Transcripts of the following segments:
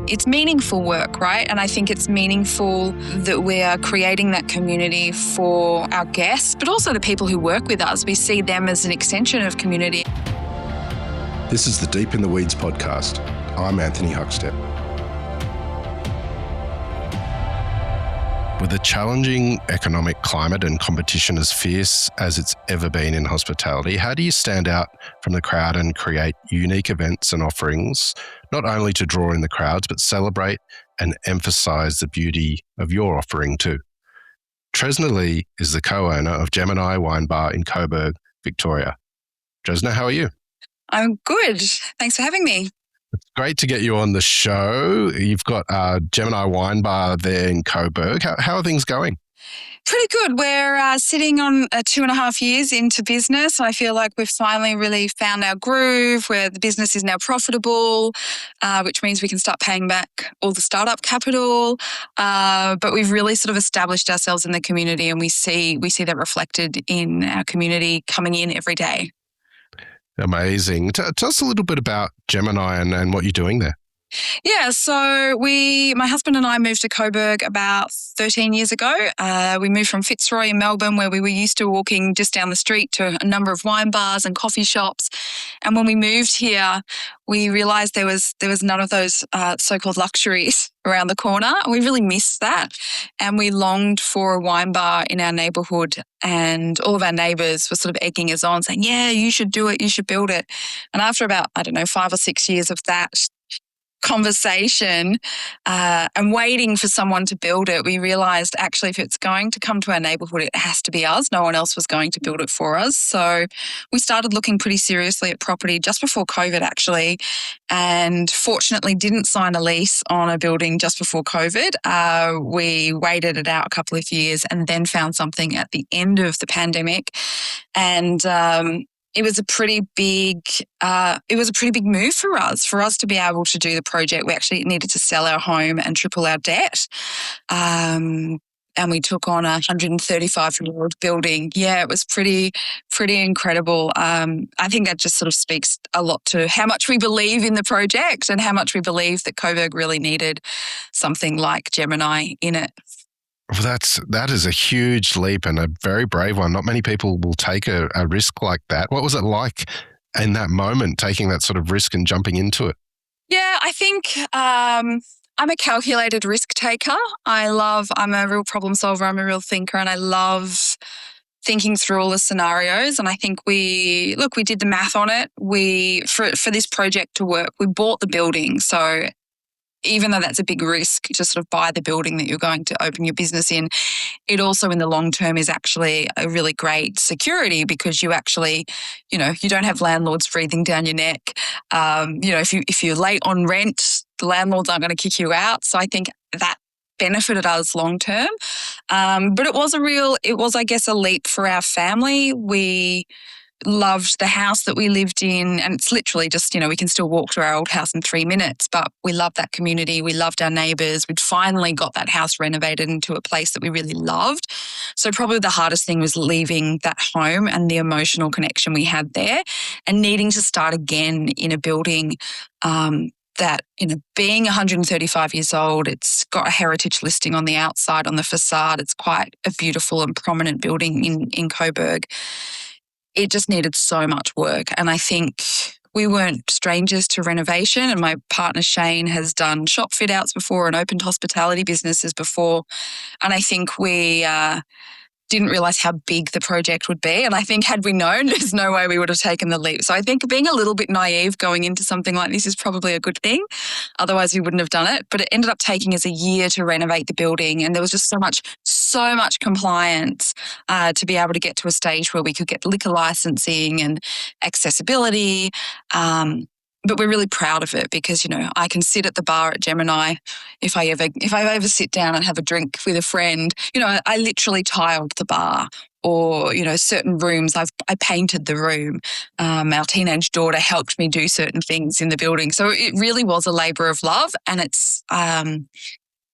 it's meaningful work, right? And I think it's meaningful that we are creating that community for our guests, but also the people who work with us. We see them as an extension of community. This is the Deep in the Weeds podcast. I'm Anthony Huckstep. With a challenging economic climate and competition as fierce as it's ever been in hospitality, how do you stand out from the crowd and create unique events and offerings, not only to draw in the crowds, but celebrate and emphasise the beauty of your offering too? Tresna Lee is the co-owner of Gemini Wine Bar in Coburg, Victoria. Tresna, how are you? I'm good. Thanks for having me. It's great to get you on the show. You've got Gemini Wine Bar there in Coburg. How are things going? Pretty good. We're sitting on 2.5 years into business. I feel like we've finally really found our groove where the business is now profitable, which means we can start paying back all the startup capital. But we've really sort of established ourselves in the community, and we see that reflected in our community coming in every day. Amazing. Tell us a little bit about Gemini and what you're doing there. Yeah, so my husband and I moved to Coburg about 13 years ago. We moved from Fitzroy in Melbourne, where we were used to walking just down the street to a number of wine bars and coffee shops. And when we moved here, we realised there was none of those so-called luxuries around the corner. We really missed that. And we longed for a wine bar in our neighbourhood. And all of our neighbours were sort of egging us on, saying, yeah, you should do it, you should build it. And after about, 5 or 6 years of that conversation and waiting for someone to build it, we realised actually if it's going to come to our neighbourhood, it has to be us. No one else was going to build it for us. So we started looking pretty seriously at property just before COVID actually, and fortunately didn't sign a lease on a building just before COVID. We waited it out a couple of years and then found something at the end of the pandemic, and it was a pretty big move for us to be able to do the project. We actually needed to sell our home and triple our debt. And we took on a 135-year-old building. Yeah, it was pretty incredible. I think that just sort of speaks a lot to how much we believe in the project and how much we believe that Coburg really needed something like Gemini in it. Well, that is a huge leap and a very brave one. Not many people will take a risk like that. What was it like in that moment, taking that sort of risk and jumping into it? Yeah, I think I'm a calculated risk taker. I'm a real problem solver. I'm a real thinker, and I love thinking through all the scenarios. And I think we did the math on it. For this project to work, we bought the building. So even though that's a big risk to sort of buy the building that you're going to open your business in, it also in the long term is actually a really great security, because you actually, you don't have landlords breathing down your neck. If you're late on rent, the landlords aren't going to kick you out. So I think that benefited us long term. But it was I guess, a leap for our family. We loved the house that we lived in, and it's literally just, we can still walk to our old house in 3 minutes, but we loved that community. We loved our neighbours. We'd finally got that house renovated into a place that we really loved. So probably the hardest thing was leaving that home and the emotional connection we had there, and needing to start again in a building that, being 135 years old, it's got a heritage listing on the outside, on the facade. It's quite a beautiful and prominent building in Coburg. It just needed so much work. And I think we weren't strangers to renovation. And my partner Shane has done shop fit outs before and opened hospitality businesses before. And I think we didn't realise how big the project would be. And I think had we known, there's no way we would have taken the leap. So I think being a little bit naive going into something like this is probably a good thing. Otherwise we wouldn't have done it. But it ended up taking us a year to renovate the building. And there was just so much compliance to be able to get to a stage where we could get liquor licensing and accessibility. But we're really proud of it because, I can sit at the bar at Gemini if I ever sit down and have a drink with a friend. I literally tiled the bar, or, certain rooms, I painted the room. Our teenage daughter helped me do certain things in the building. So it really was a labour of love, and it's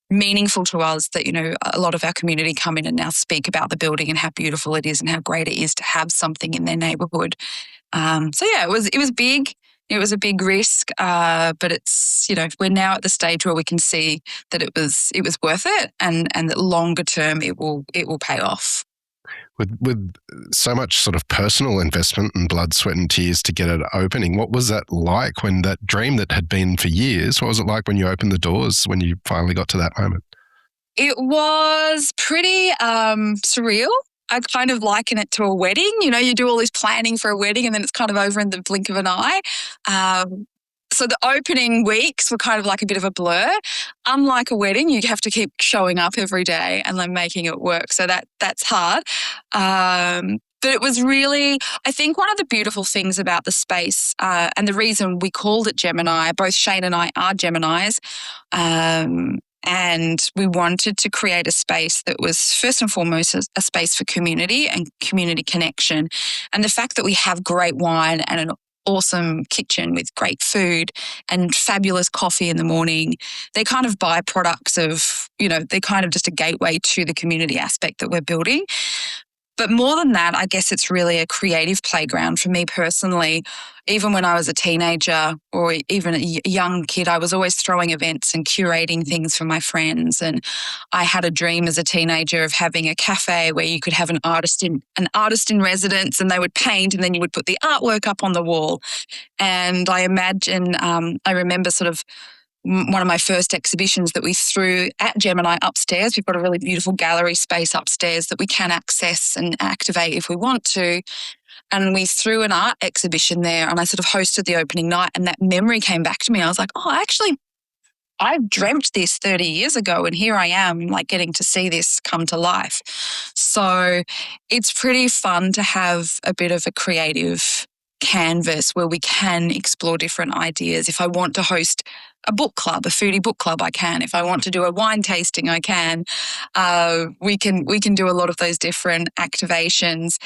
meaningful to us that, a lot of our community come in and now speak about the building and how beautiful it is and how great it is to have something in their neighbourhood. So yeah, it was big. It was a big risk, but it's, we're now at the stage where we can see that it was worth it, and that longer term it will pay off. With so much sort of personal investment and blood, sweat, and tears to get it opening, what was that like when that dream that had been for years? What was it like when you opened the doors when you finally got to that moment? It was pretty surreal. I kind of liken it to a wedding. You do all this planning for a wedding and then it's kind of over in the blink of an eye. So the opening weeks were kind of like a bit of a blur. Unlike a wedding, you have to keep showing up every day and then making it work. So that's hard. But it was really, I think one of the beautiful things about the space, and the reason we called it Gemini, both Shane and I are Geminis, and we wanted to create a space that was first and foremost a space for community and community connection. And the fact that we have great wine and an awesome kitchen with great food and fabulous coffee in the morning, they're kind of byproducts of, they're kind of just a gateway to the community aspect that we're building. But more than that, I guess it's really a creative playground for me personally. Even when I was a teenager or even a young kid, I was always throwing events and curating things for my friends. And I had a dream as a teenager of having a cafe where you could have an artist in residence, and they would paint, and then you would put the artwork up on the wall. And I remember sort of one of my first exhibitions that we threw at Gemini upstairs. We've got a really beautiful gallery space upstairs that we can access and activate if we want to. And we threw an art exhibition there, and I sort of hosted the opening night, and that memory came back to me. I was like, oh, actually, I dreamt this 30 years ago, and here I am, like, getting to see this come to life. So it's pretty fun to have a bit of a creative canvas where we can explore different ideas. If I want to host a book club, a foodie book club, I can. If I want to do a wine tasting, I can. We can do a lot of those different activations,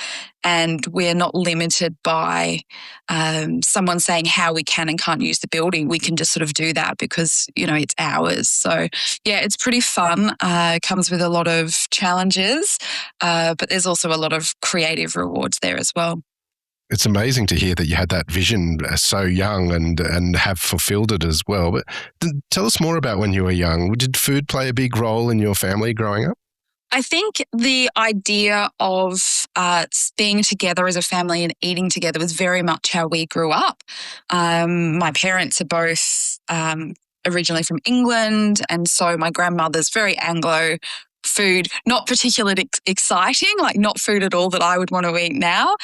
and we're not limited by someone saying how we can and can't use the building. We can just sort of do that because it's ours. So yeah, it's pretty fun. It comes with a lot of challenges, but there's also a lot of creative rewards there as well. It's amazing to hear that you had that vision so young and have fulfilled it as well. But tell us more about when you were young. Did food play a big role in your family growing up? I think the idea of being together as a family and eating together was very much how we grew up. My parents are both originally from England, and so my grandmother's very Anglo. Food, not particularly exciting, like not food at all that I would want to eat now,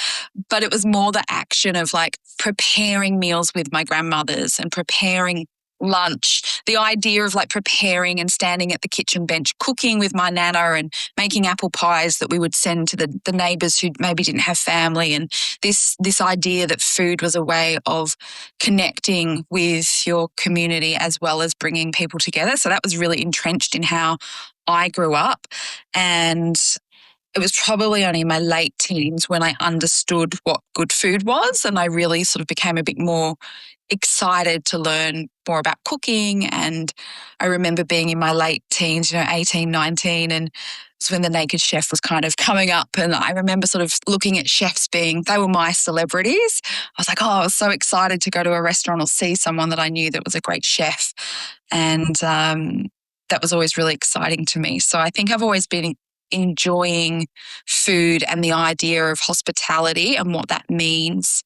but it was more the action of like preparing meals with my grandmothers and preparing lunch. The idea of like preparing and standing at the kitchen bench, cooking with my nana and making apple pies that we would send to the neighbours who maybe didn't have family. And this idea that food was a way of connecting with your community as well as bringing people together. So that was really entrenched in how I grew up. And it was probably only in my late teens when I understood what good food was, and I really sort of became a bit more excited to learn more about cooking. And I remember being in my late teens, 18, 19, and it's when The Naked Chef was kind of coming up. And I remember sort of looking at chefs they were my celebrities. I was like, oh, I was so excited to go to a restaurant or see someone that I knew that was a great chef. And that was always really exciting to me. So I think I've always been enjoying food and the idea of hospitality and what that means,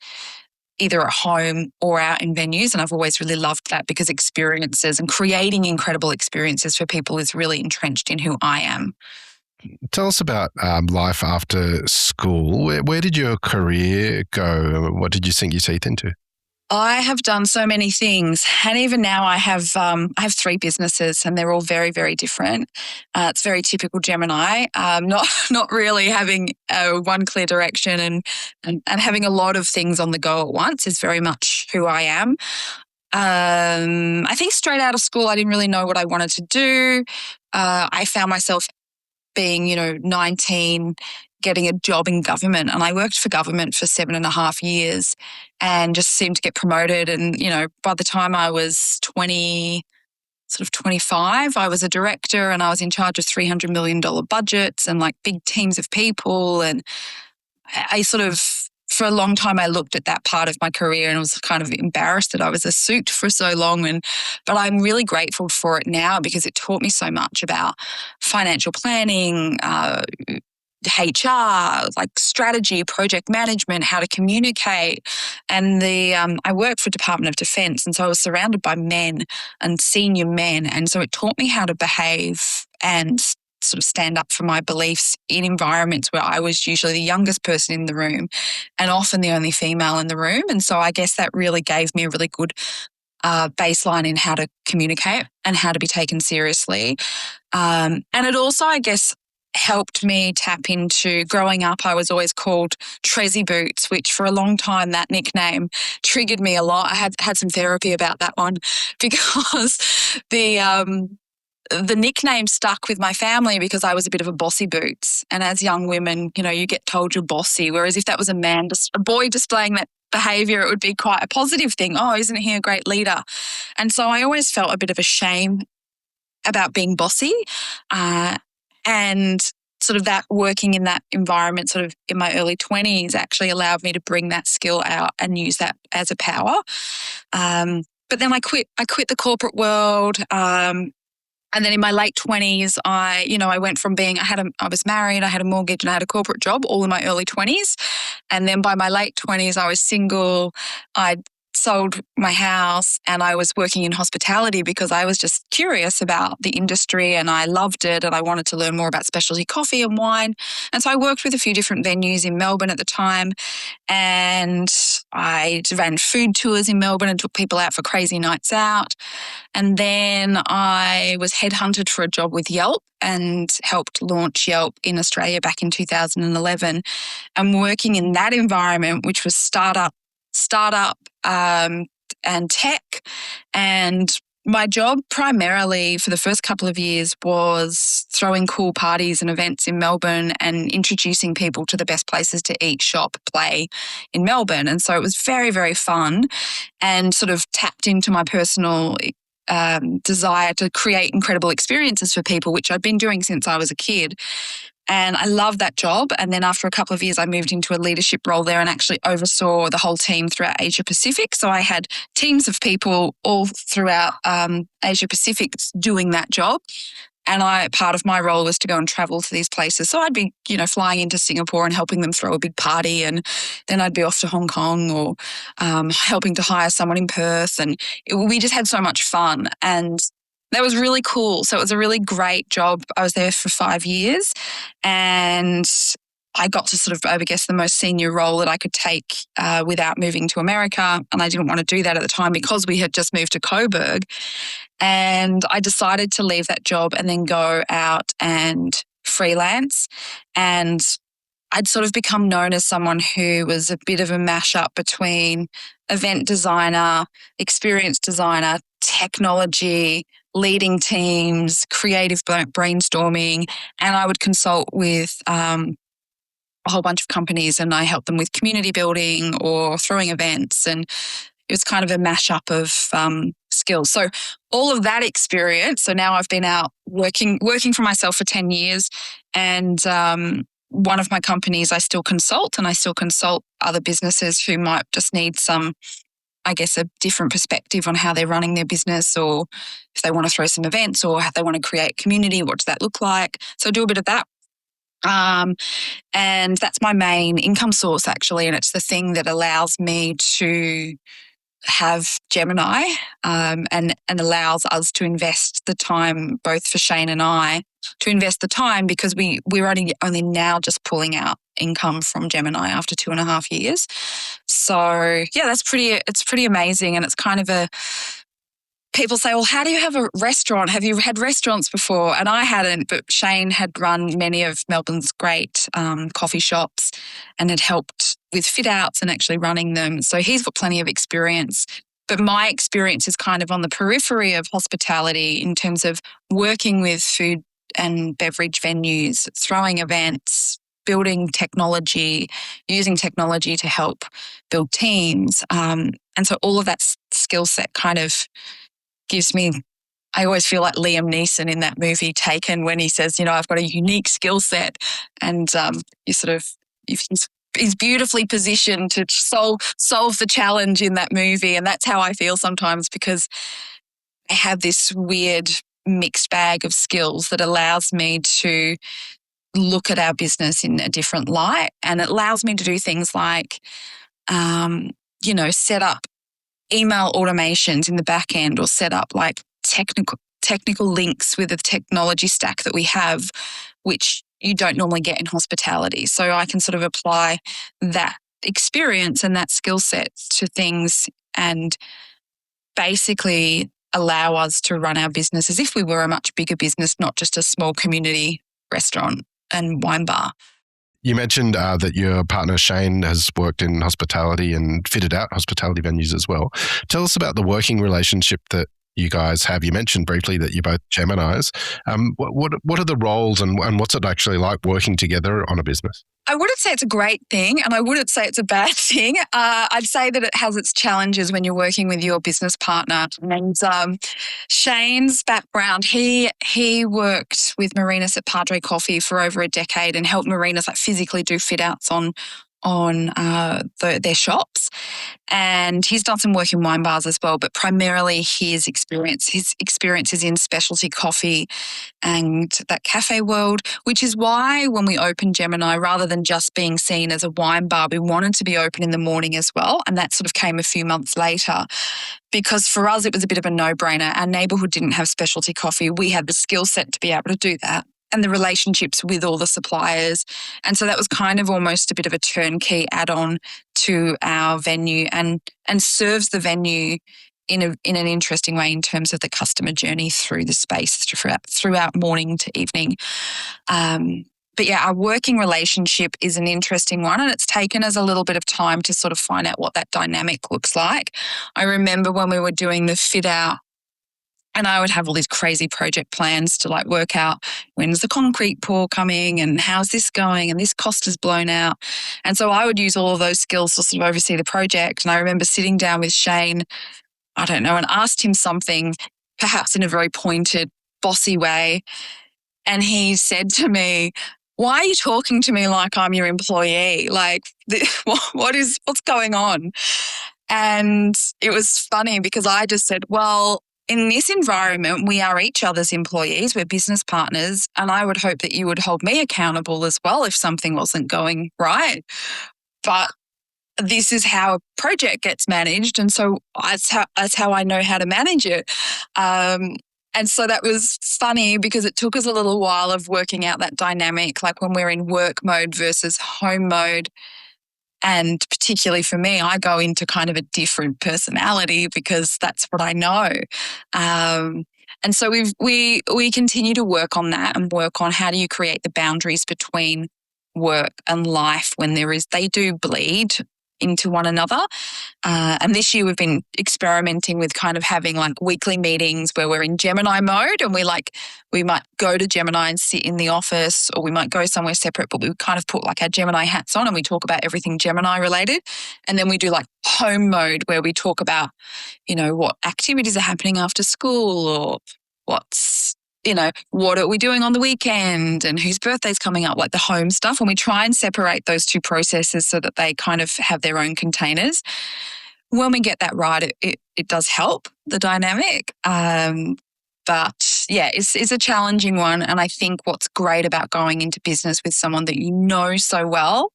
either at home or out in venues. And I've always really loved that because experiences and creating incredible experiences for people is really entrenched in who I am. Tell us about life after school. Where did your career go? What did you sink your teeth into? I have done so many things, and even now I have 3 businesses, and they're all very, very different. It's very typical Gemini, not really having one clear direction and having a lot of things on the go at once is very much who I am. I think straight out of school, I didn't really know what I wanted to do. I found myself being, 19, getting a job in government. And I worked for government for 7.5 years and just seemed to get promoted. And, by the time I was 25, I was a director and I was in charge of $300 million budgets and like big teams of people. And I sort of for a long time, I looked at that part of my career and was kind of embarrassed that I was a suit for so long. But I'm really grateful for it now because it taught me so much about financial planning, HR, like strategy, project management, how to communicate. And I worked for Department of Defence, and so I was surrounded by men and senior men. And so it taught me how to behave and sort of stand up for my beliefs in environments where I was usually the youngest person in the room and often the only female in the room. And so I guess that really gave me a really good baseline in how to communicate and how to be taken seriously. And it also, I guess, helped me tap into growing up. I was always called Tresy Boots, which for a long time, that nickname triggered me a lot. I had some therapy about that one because the nickname stuck with my family because I was a bit of a bossy boots. And as young women, you get told you're bossy. Whereas if that was a boy displaying that behavior, it would be quite a positive thing. Oh, isn't he a great leader? And so I always felt a bit of a shame about being bossy. And sort of that working in that environment sort of in my early 20s actually allowed me to bring that skill out and use that as a power. But then I quit the corporate world. And then in my late 20s, I went from I was married, I had a mortgage and I had a corporate job all in my early 20s. And then by my late 20s, I was single. I'd sold my house and I was working in hospitality because I was just curious about the industry and I loved it and I wanted to learn more about specialty coffee and wine. And so I worked with a few different venues in Melbourne at the time, and I ran food tours in Melbourne and took people out for crazy nights out. And then I was headhunted for a job with Yelp and helped launch Yelp in Australia back in 2011. And working in that environment, which was startup and tech. And my job primarily for the first couple of years was throwing cool parties and events in Melbourne and introducing people to the best places to eat, shop, play in Melbourne. And so it was very, very fun and sort of tapped into my personal desire to create incredible experiences for people, which I'd been doing since I was a kid. And I loved that job. And then after a couple of years, I moved into a leadership role there and actually oversaw the whole team throughout Asia Pacific. So I had teams of people all throughout Asia Pacific doing that job. And part of my role was to go and travel to these places. So I'd be, flying into Singapore and helping them throw a big party. And then I'd be off to Hong Kong or helping to hire someone in Perth. And we just had so much fun. And that was really cool. So it was a really great job. I was there for 5 years and I got to sort of, I guess, the most senior role that I could take without moving to America. And I didn't want to do that at the time because we had just moved to Coburg. And I decided to leave that job and then go out and freelance. And I'd sort of become known as someone who was a bit of a mashup between event designer, experience designer, technology, leading teams, creative brainstorming, and I would consult with a whole bunch of companies and I helped them with community building or throwing events. And it was kind of a mashup of skills. So all of that experience, so now I've been out working for myself for 10 years and one of my companies I still consult and I still consult other businesses who might just need some, I guess, a different perspective on how they're running their business or if they want to throw some events or how they want to create community, what does that look like? So I do a bit of that. And that's my main income source actually. And it's the thing that allows me to have Gemini and allows us to invest the time, both for Shane and I, to invest the time because we're only now just pulling out income from Gemini after 2.5 years. So yeah, it's pretty amazing. And it's kind of people say, well, how do you have a restaurant? Have you had restaurants before? And I hadn't, but Shane had run many of Melbourne's great coffee shops and had helped with fit outs and actually running them. So he's got plenty of experience. But my experience is kind of on the periphery of hospitality in terms of working with food and beverage venues, throwing events, building technology, using technology to help build teams. And so all of that skill set kind of gives me, I always feel like Liam Neeson in that movie Taken when he says, I've got a unique skill set and you sort of, if he's is beautifully positioned to solve the challenge in that movie. And that's how I feel sometimes, because I have this weird mixed bag of skills that allows me to look at our business in a different light. And it allows me to do things like, set up email automations in the back end, or set up like technical links with a technology stack that we have, which you don't normally get in hospitality. So I can sort of apply that experience and that skill set to things and basically allow us to run our business as if we were a much bigger business, not just a small community restaurant and wine bar. You mentioned that your partner Shane has worked in hospitality and fitted out hospitality venues as well. Tell us about the working relationship that you guys have. You mentioned briefly that you're both Geminis. What are the roles and what's it actually like working together on a business? I wouldn't say it's a great thing, and I wouldn't say it's a bad thing. I'd say that it has its challenges when you're working with your business partner. And Shane's background, he worked with Marinas at Padre Coffee for over a decade and helped Marinas like physically do fit outs on their shops. And he's done some work in wine bars as well, but primarily his experience is in specialty coffee and that cafe world, which is why when we opened Gemini, rather than just being seen as a wine bar, we wanted to be open in the morning as well. And that sort of came a few months later, because for us, it was a bit of a no-brainer. Our neighbourhood didn't have specialty coffee. We had the skill set to be able to do that, and the relationships with all the suppliers. And so that was kind of almost a bit of a turnkey add-on to our venue, and serves the venue in an interesting way in terms of the customer journey through the space throughout morning to evening. But yeah, our working relationship is an interesting one, and it's taken us a little bit of time to sort of find out what that dynamic looks like. I remember when we were doing the fit out, and I would have all these crazy project plans to like work out when's the concrete pour coming and how's this going and this cost is blown out. And so I would use all of those skills to sort of oversee the project. And I remember sitting down with Shane, I don't know, and asked him something, perhaps in a very pointed, bossy way. And he said to me, "Why are you talking to me like I'm your employee? Like, what's going on?" And it was funny because I just said, well, in this environment, we are each other's employees, we're business partners, and I would hope that you would hold me accountable as well if something wasn't going right. But this is how a project gets managed, and so that's how I know how to manage it. And so that was funny because it took us a little while of working out that dynamic, like when we're in work mode versus home mode. And particularly for me, I go into kind of a different personality because that's what I know. And so we continue to work on that and work on how do you create the boundaries between work and life when they do bleed into one another. And this year we've been experimenting with kind of having like weekly meetings where we're in Gemini mode, and we might go to Gemini and sit in the office, or we might go somewhere separate, but we kind of put like our Gemini hats on and we talk about everything Gemini related. And then we do like home mode where we talk about, what activities are happening after school, or what are we doing on the weekend and whose birthday's coming up, like the home stuff. And we try and separate those two processes so that they kind of have their own containers. When we get that right, it does help the dynamic. But yeah, it's a challenging one. And I think what's great about going into business with someone that you know so well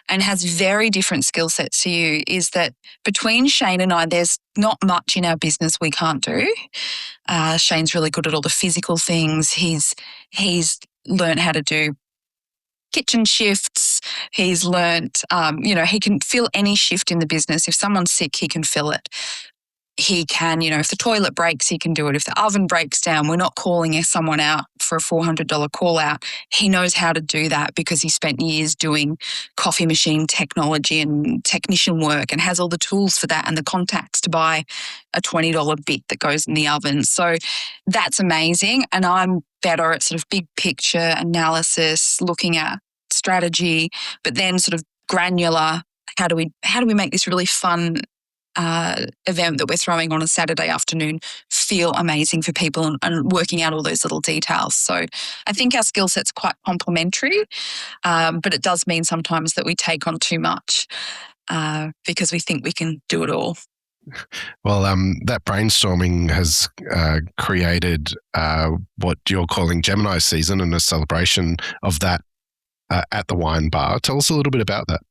and has very different skill sets to you is that between Shane and I, there's not much in our business we can't do. Shane's really good at all the physical things. He's learned how to do kitchen shifts. He's learnt, he can fill any shift in the business. If someone's sick, he can fill it. He can, if the toilet breaks, he can do it. If the oven breaks down, we're not calling someone out for a $400 call out. He knows how to do that because he spent years doing coffee machine technology and technician work and has all the tools for that and the contacts to buy a $20 bit that goes in the oven. So that's amazing. And I'm better at sort of big picture analysis, looking at strategy, but then sort of granular. How do we make this really fun event that we're throwing on a Saturday afternoon feel amazing for people, and working out all those little details. So I think our skill set's quite complementary, but it does mean sometimes that we take on too much because we think we can do it all. Well, that brainstorming has created what you're calling Gemini season, and a celebration of that at the wine bar. Tell us a little bit about that.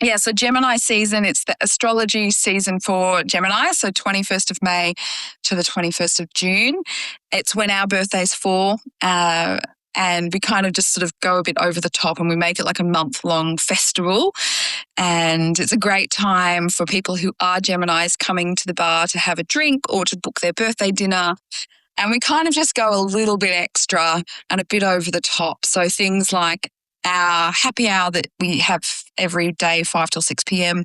Yeah, so Gemini season, it's the astrology season for Gemini. So 21st of May to the 21st of June. It's when our birthdays fall. And we kind of just sort of go a bit over the top, and we make it like a month-long festival. And it's a great time for people who are Geminis coming to the bar to have a drink or to book their birthday dinner. And we kind of just go a little bit extra and a bit over the top. So things like our happy hour that we have every day, 5 till 6 p.m,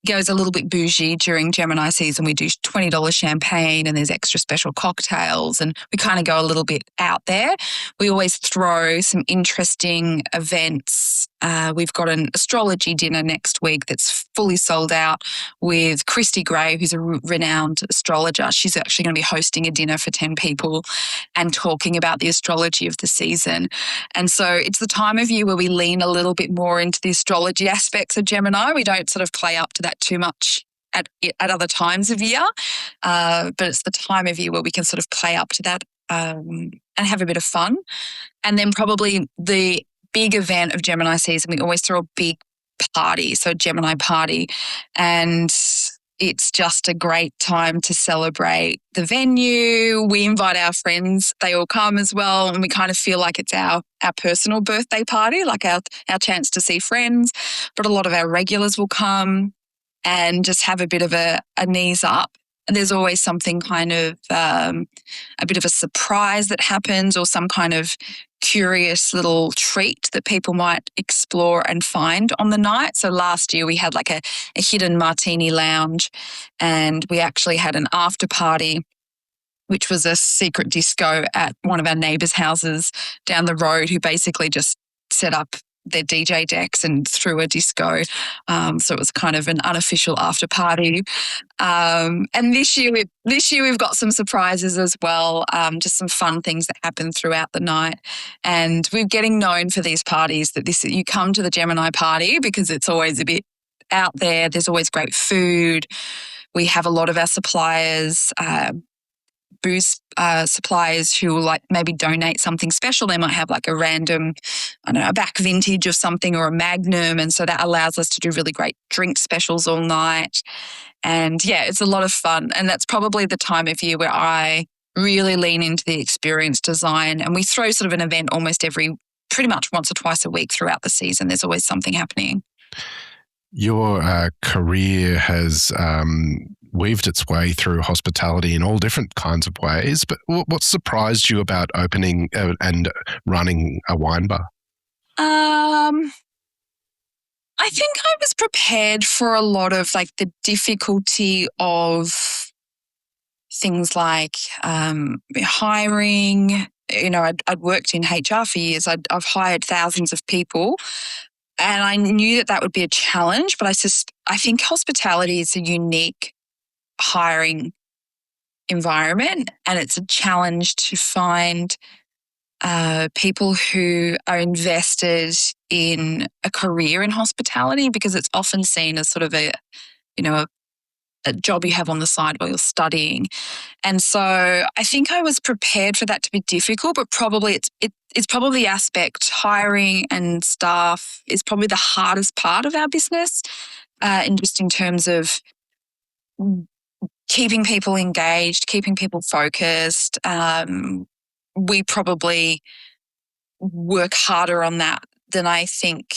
goes a little bit bougie during Gemini season. We do $20 champagne, and there's extra special cocktails, and we kind of go a little bit out there. We always throw some interesting events. We've got an astrology dinner next week that's fully sold out with Christy Gray, who's a renowned astrologer. She's actually going to be hosting a dinner for 10 people and talking about the astrology of the season. And so it's the time of year where we lean a little bit more into the astrology aspects of Gemini. We don't sort of play up to that too much at other times of year, but it's the time of year where we can sort of play up to that and have a bit of fun. And then probably the big event of Gemini season, we always throw a big party, so Gemini party, and it's just a great time to celebrate the venue. We invite our friends, they all come as well, and we kind of feel like it's our personal birthday party, like our chance to see friends. But a lot of our regulars will come and just have a bit of a knees up. And there's always something kind of a bit of a surprise that happens, or some kind of curious little treat that people might explore and find on the night. So last year we had like a hidden martini lounge, and we actually had an after party, which was a secret disco at one of our neighbours' houses down the road, who basically just set up their DJ decks and threw a disco. So it was kind of an unofficial after party. And this year we've got some surprises as well, just some fun things that happen throughout the night. And we're getting known for these parties that you come to the Gemini party because it's always a bit out there. There's always great food. We have a lot of our suppliers, booze suppliers, who will like maybe donate something special. They might have like a random, I don't know, a back vintage of something or a magnum. And so that allows us to do really great drink specials all night. And yeah, it's a lot of fun. And that's probably the time of year where I really lean into the experience design. And we throw sort of an event almost pretty much once or twice a week throughout the season. There's always something happening. Your career has weaved its way through hospitality in all different kinds of ways, but what surprised you about opening and running a wine bar? I think I was prepared for a lot of like the difficulty of things like hiring. You know, I'd worked in HR for years. I've hired thousands of people, and I knew that would be a challenge. But I think hospitality is a unique hiring environment, and it's a challenge to find people who are invested in a career in hospitality, because it's often seen as sort of a job you have on the side while you're studying. And so I think I was prepared for that to be difficult, but probably it's probably the aspect, hiring and staff is probably the hardest part of our business, just in terms of keeping people engaged, keeping people focused. We probably work harder on that than I think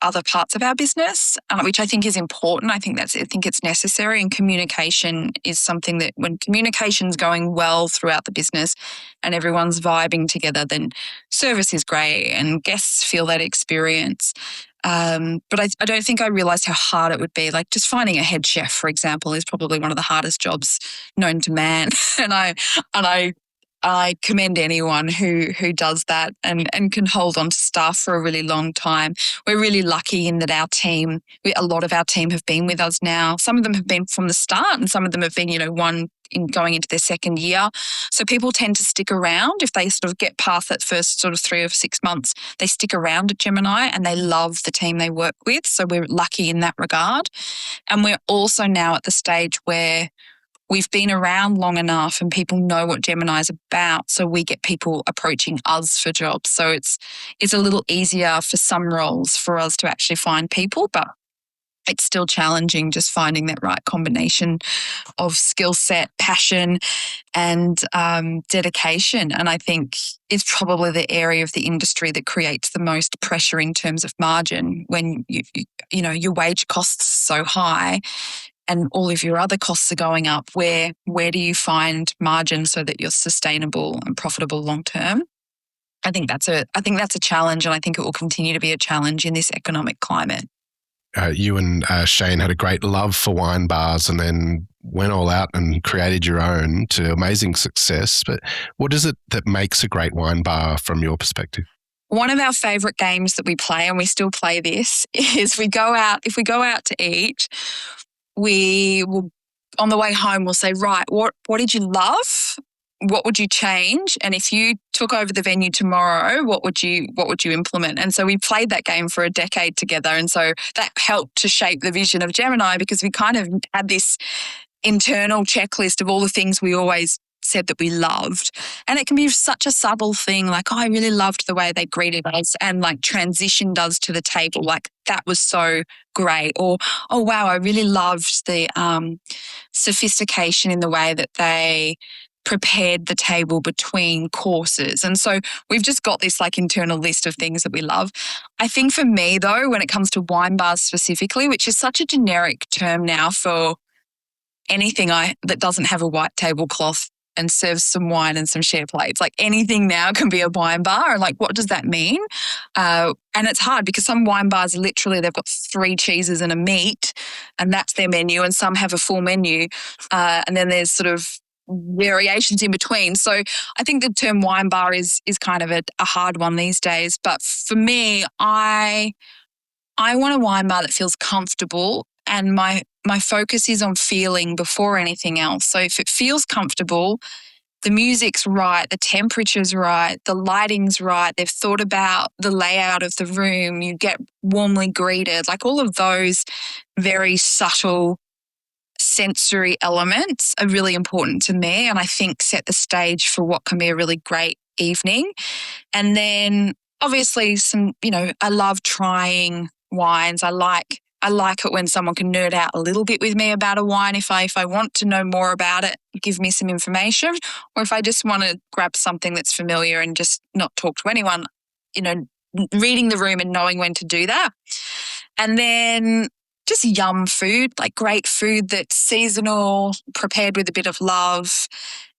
other parts of our business, which I think is important. I think it's necessary, and communication is something that when communication's going well throughout the business and everyone's vibing together, then service is great and guests feel that experience. But I don't think I realised how hard it would be. Like just finding a head chef, for example, is probably one of the hardest jobs known to man. And I I commend anyone who does that and can hold on to staff for a really long time. We're really lucky in that a lot of our team have been with us now. Some of them have been from the start, and some of them have been, going into their second year. So people tend to stick around if they sort of get past that first sort of 3 or 6 months. They stick around at Gemini and they love the team they work with. So we're lucky in that regard. And we're also now at the stage where we've been around long enough and people know what Gemini is about. So we get people approaching us for jobs. So it's a little easier for some roles for us to actually find people, but it's still challenging just finding that right combination of skill set, passion, and dedication. And I think it's probably the area of the industry that creates the most pressure in terms of margin when your wage costs so high and all of your other costs are going up. Where do you find margin so that you're sustainable and profitable long term? I think that's a challenge, and I think it will continue to be a challenge in this economic climate. You and Shane had a great love for wine bars and then went all out and created your own to amazing success. But what is it that makes a great wine bar from your perspective? One of our favourite games that we play, and we still play this, is if we go out to eat, we will, on the way home, we'll say, right, what did you love? What would you change? And if you took over the venue tomorrow, what would you implement? And so we played that game for a decade together. And so that helped to shape the vision of Gemini, because we kind of had this internal checklist of all the things we always said that we loved. And it can be such a subtle thing, like, oh, I really loved the way they greeted us and like transitioned us to the table. Like, that was so great. Or, oh, wow, I really loved the sophistication in the way that they prepared the table between courses. And so we've just got this like internal list of things that we love. I think for me though, when it comes to wine bars specifically, which is such a generic term now for anything that doesn't have a white tablecloth and serves some wine and some share plates, like anything now can be a wine bar. And like, what does that mean? And it's hard because some wine bars literally, they've got 3 cheeses and a meat and that's their menu, and some have a full menu. And then there's sort of variations in between. So I think the term wine bar is kind of a hard one these days. But for me, I want a wine bar that feels comfortable, and my focus is on feeling before anything else. So if it feels comfortable, the music's right, the temperature's right, the lighting's right, they've thought about the layout of the room, you get warmly greeted, like all of those very subtle sensory elements are really important to me, and I think set the stage for what can be a really great evening. And then obviously I love trying wines. I like it when someone can nerd out a little bit with me about a wine. If I want to know more about it, give me some information, or if I just want to grab something that's familiar and just not talk to anyone, reading the room and knowing when to do that. And then just yum food, like great food that's seasonal, prepared with a bit of love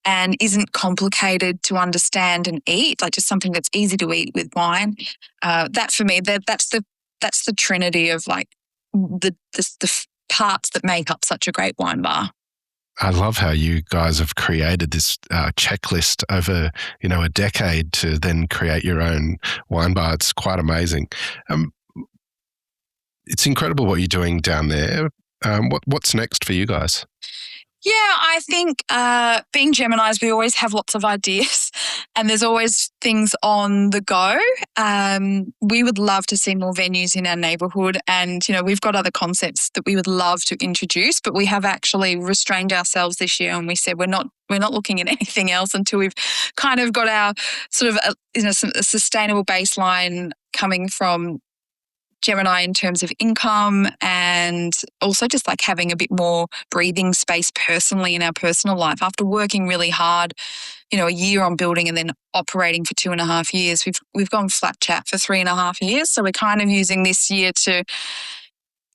and isn't complicated to understand and eat, like just something that's easy to eat with wine. That for me, that's the trinity of like the parts that make up such a great wine bar. I love how you guys have created this checklist over, a decade to then create your own wine bar. It's quite amazing. It's incredible what you're doing down there. What's next for you guys? Yeah, I think being Geminis, we always have lots of ideas and there's always things on the go. We would love to see more venues in our neighbourhood, and, we've got other concepts that we would love to introduce, but we have actually restrained ourselves this year and we said we're not looking at anything else until we've kind of got our sort of, a sustainable baseline coming from Gemini in terms of income, and also just like having a bit more breathing space personally in our personal life. After working really hard, a year on building and then operating for 2.5 years, we've gone flat chat for 3.5 years. So we're kind of using this year to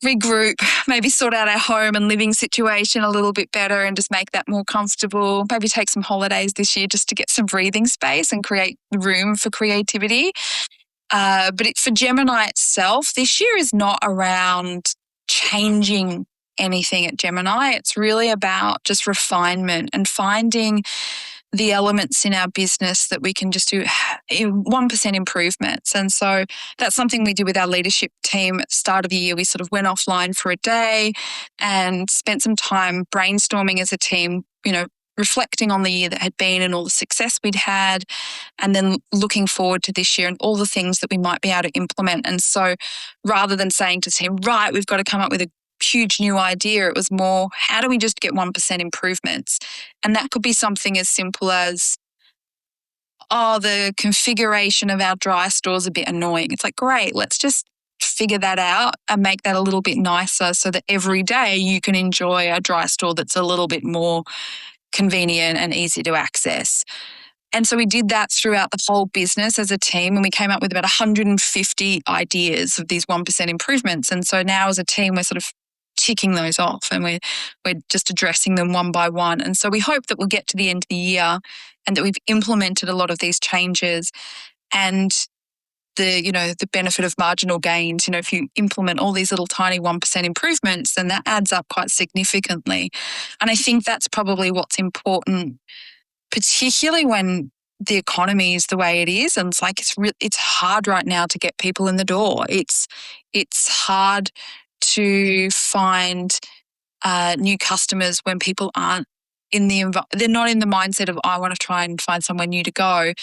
regroup, maybe sort out our home and living situation a little bit better and just make that more comfortable. Maybe take some holidays this year just to get some breathing space and create room for creativity. But for Gemini itself, this year is not around changing anything at Gemini. It's really about just refinement and finding the elements in our business that we can just do 1% improvements. And so that's something we did with our leadership team at the start of the year. We sort of went offline for a day and spent some time brainstorming as a team, reflecting on the year that had been and all the success we'd had, and then looking forward to this year and all the things that we might be able to implement. And so rather than saying to the team, right, we've got to come up with a huge new idea, it was more, how do we just get 1% improvements? And that could be something as simple as, the configuration of our dry store is a bit annoying. It's like, great, let's just figure that out and make that a little bit nicer so that every day you can enjoy a dry store that's a little bit more convenient and easy to access. And so we did that throughout the whole business as a team, and we came up with about 150 ideas of these 1% improvements. And so now as a team, we're sort of ticking those off and we're just addressing them one by one. And so we hope that we'll get to the end of the year and that we've implemented a lot of these changes, and the benefit of marginal gains. If you implement all these little tiny 1% improvements, then that adds up quite significantly. And I think that's probably what's important, particularly when the economy is the way it is. And it's like, it's hard right now to get people in the door. It's hard to find new customers when people aren't they're not in the mindset of, I want to try and find somewhere new to go.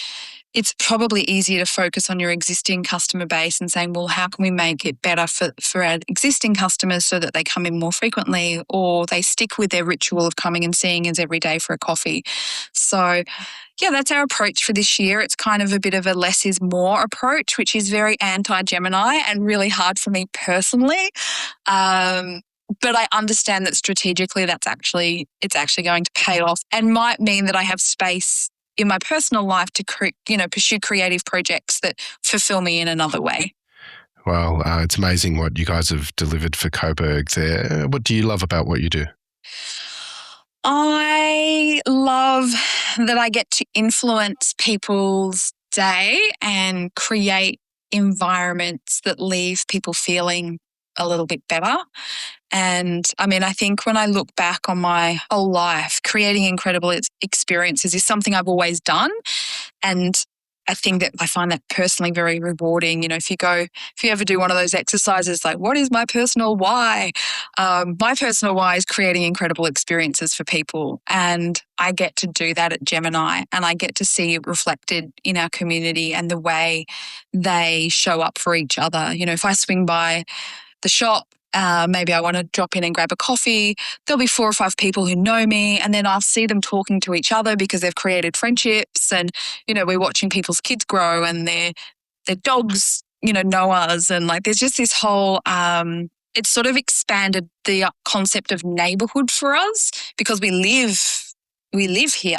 It's probably easier to focus on your existing customer base and saying, well, how can we make it better for our existing customers so that they come in more frequently, or they stick with their ritual of coming and seeing us every day for a coffee. So yeah, that's our approach for this year. It's kind of a bit of a less is more approach, which is very anti-Gemini and really hard for me personally. But I understand that strategically it's actually going to pay off, and might mean that I have space in my personal life to pursue creative projects that fulfill me in another way. Well, it's amazing what you guys have delivered for Coburg there. What do you love about what you do? I love that I get to influence people's day and create environments that leave people feeling a little bit better. And I think when I look back on my whole life, creating incredible experiences is something I've always done. And I think that I find that personally very rewarding. If you ever do one of those exercises, like, what is my personal why? My personal why is creating incredible experiences for people. And I get to do that at Gemini, and I get to see it reflected in our community and the way they show up for each other. If I swing by the shop, maybe I want to drop in and grab a coffee, there'll be 4 or 5 people who know me, and then I'll see them talking to each other because they've created friendships, and we're watching people's kids grow and their dogs know us, and like there's just this whole it's sort of expanded the concept of neighborhood for us because we live here.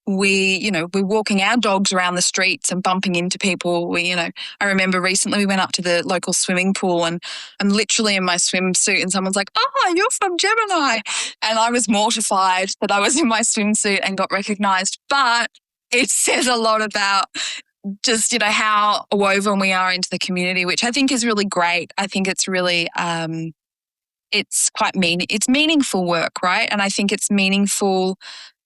We're walking our dogs around the streets and bumping into people. I remember recently we went up to the local swimming pool, and I'm literally in my swimsuit, and someone's like, "Oh, you're from Gemini." And I was mortified that I was in my swimsuit and got recognized. But it says a lot about just, how woven we are into the community, which I think is really great. I think it's really, it's meaningful work, right? And I think it's meaningful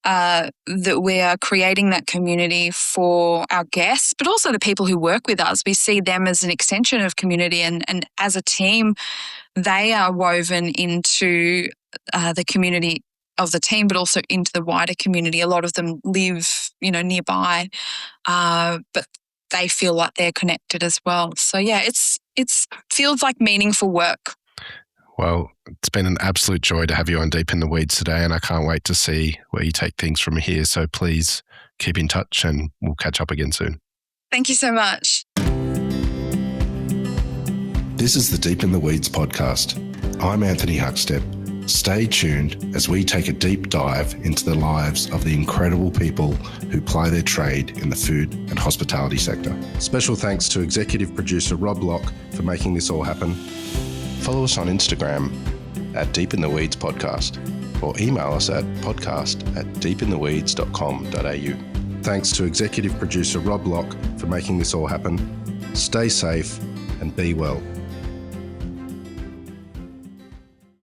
that we are creating that community for our guests, but also the people who work with us. We see them as an extension of community, and as a team, they are woven into the community of the team, but also into the wider community. A lot of them live, nearby, but they feel like they're connected as well. So yeah, it feels like meaningful work. Well, it's been an absolute joy to have you on Deep in the Weeds today, and I can't wait to see where you take things from here. So please keep in touch, and we'll catch up again soon. Thank you so much. This is the Deep in the Weeds podcast. I'm Anthony Huckstep. Stay tuned as we take a deep dive into the lives of the incredible people who ply their trade in the food and hospitality sector. Special thanks to executive producer Rob Locke for making this all happen. Follow us on Instagram at Deep in the Weeds Podcast, or email us at podcast@deepintheweeds.com.au. Thanks to executive producer Rob Locke for making this all happen. Stay safe and be well.